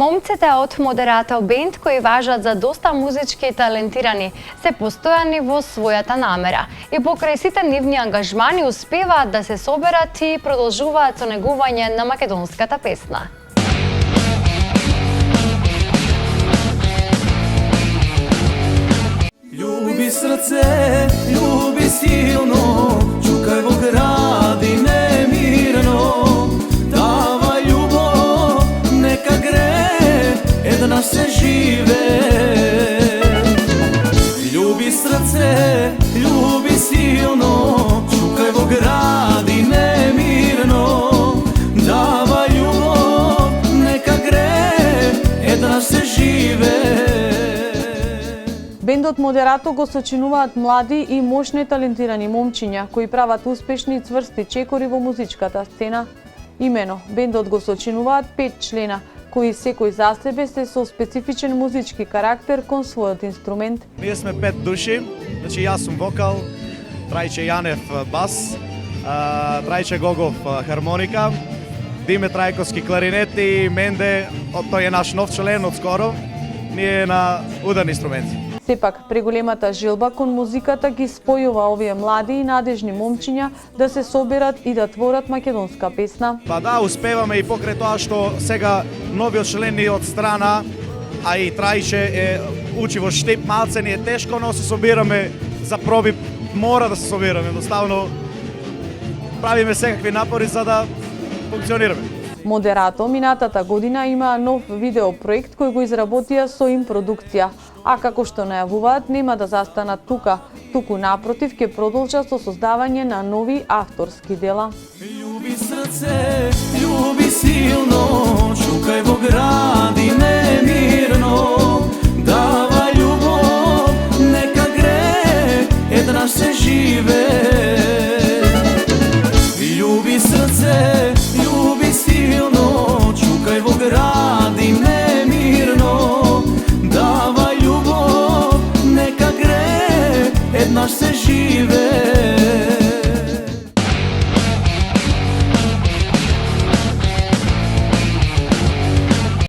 Момците од Модерато бенд, кои важат за доста музички и талентирани, се постојани во својата намера. И покрај сите нивни ангажмани успеваат да се соберат и продолжуваат со негување на македонската песна. Ljubi srce, ljubi silno, čukaj во гради nemirno, davaj ljubov, neka gre, jedna se žive. Ljubi srce, ljubi silno, čukaj во гради nemirno, davaj ljubov, neka gre, jedna se žive. Бендот Модерато го сочинуваат млади и мощни талентирани момчиња кои прават успешни и цврсти чекори во музичката сцена. Имено, бендот го сочинуваат 5 члена, кои секој за себе се со специфичен музички карактер кон својот инструмент. Ние сме 5 души, значи јас сум вокал, Трајче Јанев бас, Трајче Гогов хармоника, Диме Трајковски кларинети, Менде, тој е наш нов член од скоро, ние на ударни инструменти. Сепак, преголемата желба кон музиката ги спојува овие млади и надежни момчиња да се соберат и да творат македонска песна. Па да, успеваме и покрај тоа што сега новиот член ни од страна, а и Трајче учи во Штип, малце ни е тешко, но се собираме за проби, мора да се собираме, едноставно правиме секакви напори за да функционираме. Модерато минатата година има нов видеопроект кој го изработија со им продукција, а како што најавуваат нема да застанат тука, туку напротив ќе продолжат со создавање на нови авторски дела. Ljubi srce, ljubi silno, čukaj во гради nemirno, davaj ljubov, neka gre, jedna se žive. Ljubi srce, ljubi silno, čukaj во гради nemirno, davaj ljubov, neka gre, jedna se žive.